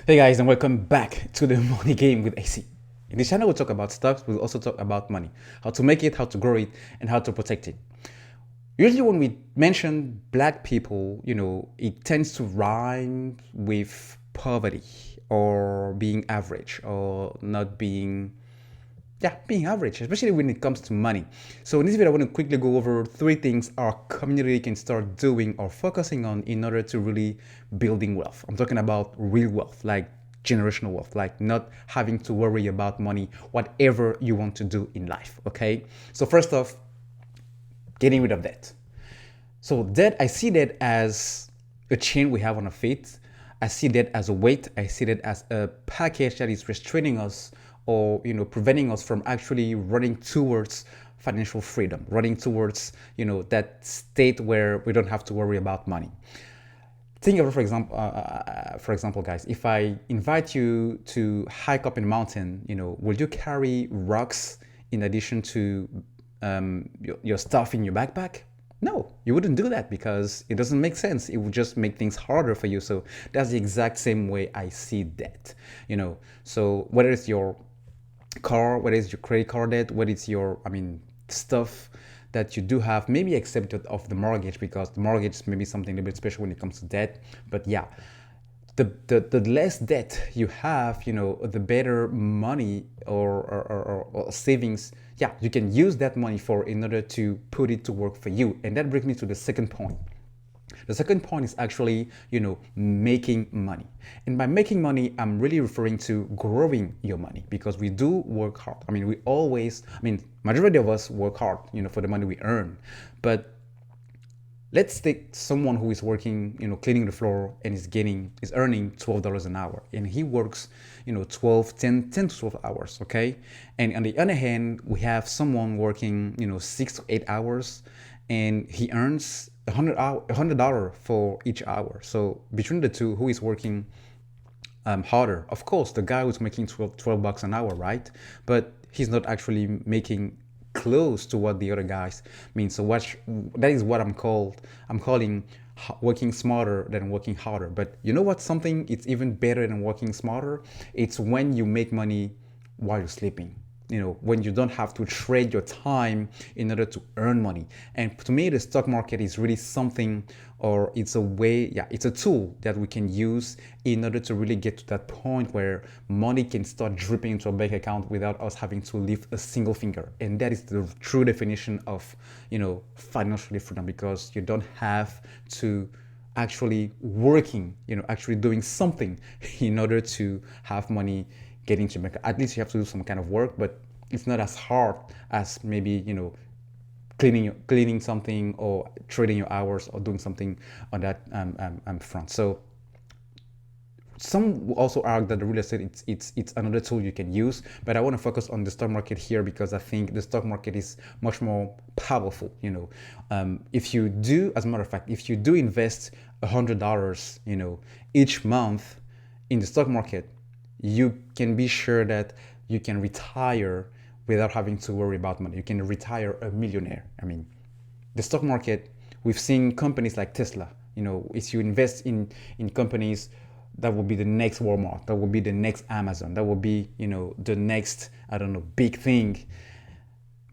Hey guys, and welcome back to the Money Game with AC. In this channel, we'll talk about stocks, we'll also talk about money, how to make it, how to grow it, and how to protect it. Usually, when we mention black people, it tends to rhyme with poverty or being average or not being being average, especially when it comes to money. So in this video, I want to quickly go over three things our community can start doing or focusing on in order to really building wealth. I'm talking about real wealth, like generational wealth, like not having to worry about money, whatever you want to do in life. Okay. So first off, getting rid of debt. So debt, I see that as a chain we have on our feet. I see that as a weight. I see that as a package that is restraining us or preventing us from actually running towards financial freedom, running towards that state where we don't have to worry about money. Think of it, for example, guys, if I invite you to hike up in a mountain, will you carry rocks in addition to your stuff in your backpack? No, you wouldn't do that because it doesn't make sense. It would just make things harder for you. So that's the exact same way I see debt. So whether it's your car, whether it's your credit card debt, whether it's your, stuff that you do have, maybe except of the mortgage, because the mortgage is maybe something a little bit special when it comes to debt. But yeah, the less debt you have, the better money or savings, you can use that money for in order to put it to work for you. And that brings me to the second point. The second point is actually, making money. And by making money, I'm really referring to growing your money because we do work hard. Majority of us work hard, for the money we earn. But let's take someone who is working, cleaning the floor and is earning $12 an hour. And he works, 10 to 12 hours, okay? And on the other hand, we have someone working, 6 to 8 hours and he earns $100 for each hour. So between the two, who is working harder? Of course, the guy who's making 12 bucks an hour, right? But he's not actually making close to what the other guys mean. So that is what I'm calling working smarter than working harder. But you know what? Something it's even better than working smarter. It's when you make money while you're sleeping. When you don't have to trade your time in order to earn money. And to me, the stock market is really something, or it's a way, it's a tool that we can use in order to really get to that point where money can start dripping into a bank account without us having to lift a single finger. And that is the true definition of, financial freedom, because you don't have to actually working, actually doing something in order to have money getting to make. At least you have to do some kind of work, but it's not as hard as maybe cleaning something or trading your hours or doing something on that front. So some also argue that the real estate it's another tool you can use, but I want to focus on the stock market here because I think the stock market is much more powerful. If you do, as a matter of fact, if you do invest $100, each month in the stock market, you can be sure that you can retire without having to worry about money. You can retire a millionaire. The stock market, we've seen companies like Tesla. If you invest in companies, that will be the next Walmart, that will be the next Amazon, that will be, the next, big thing.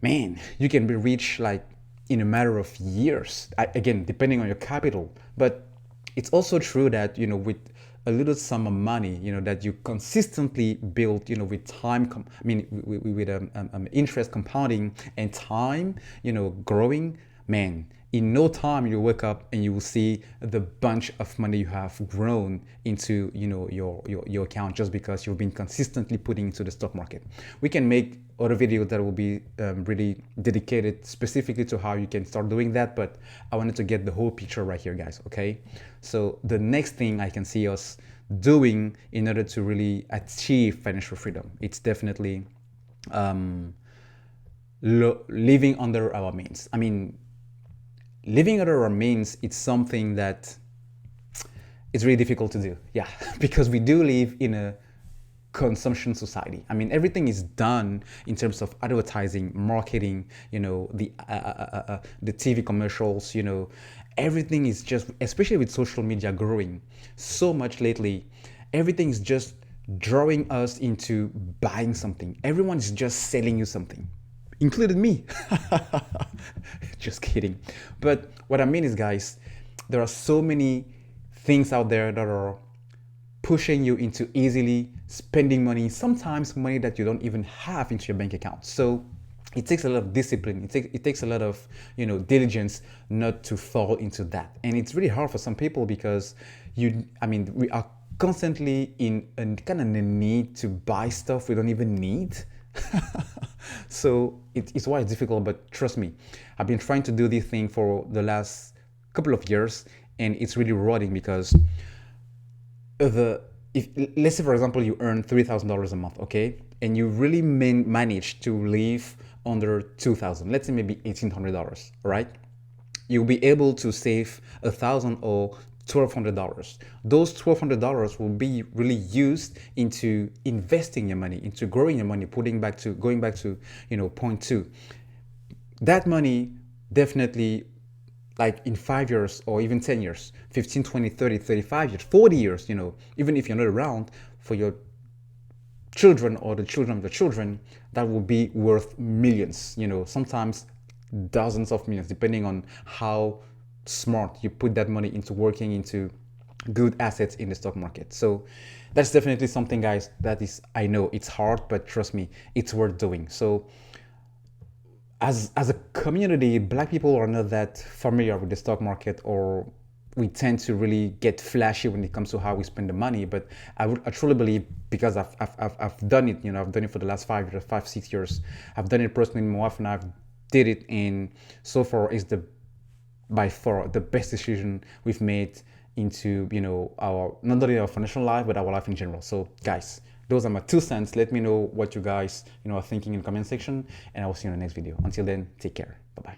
Man, you can be rich like in a matter of years. Again, depending on your capital. But it's also true that, with a little sum of money, that you consistently build, with time, with interest compounding and time, growing, man, in no time you wake up and you will see the bunch of money you have grown into, your account just because you've been consistently putting into the stock market. We can make other videos that will be really dedicated specifically to how you can start doing that, but I wanted to get the whole picture right here, guys. Okay, so the next thing I can see us doing in order to really achieve financial freedom, it's definitely living under our means. Living under our means, it's something that it's really difficult to do. Yeah, because we do live in a consumption society. Everything is done in terms of advertising, marketing, the TV commercials, everything is just, especially with social media growing so much lately, Everything is just drawing us into buying something. Everyone is just selling you something, including me. Just kidding. But what I mean is, guys, there are so many things out there that are pushing you into easily spending money, sometimes money that you don't even have into your bank account. So it takes a lot of discipline. It takes a lot of diligence not to fall into that. And it's really hard for some people because we are constantly in a kind of a need to buy stuff we don't even need. So it's why it's difficult, but trust me, I've been trying to do this thing for the last couple of years, and it's really rewarding because the if let's say for example you earn $3,000 a month, okay, and you really manage to live under 2,000, let's say maybe $1,800, right? You'll be able to save 1,000 or $1,200. Those $1,200 will be really used into investing your money, into growing your money, going back to point two. That money definitely, like in 5 years or even 10 years, 15, 20, 30, 35 years, 40 years, even if you're not around, for your children or the children of the children, that will be worth millions, sometimes dozens of millions, depending on how smart you put that money into working into good assets in the stock market. So that's definitely something, guys, that is, I know it's hard, but trust me, it's worth doing. So as a community, black people are not that familiar with the stock market, or we tend to really get flashy when it comes to how we spend the money. But I truly believe, because I've done it, I've done it for the last 5 years, 5, 6 years. I've done it personally. My wife and I did it, and so far is the by far the best decision we've made into our, not only our financial life but our life in general. So guys, those are my 2 cents. Let me know what you guys are thinking in the comment section, and I will see you in the next video. Until then, take care. Bye bye.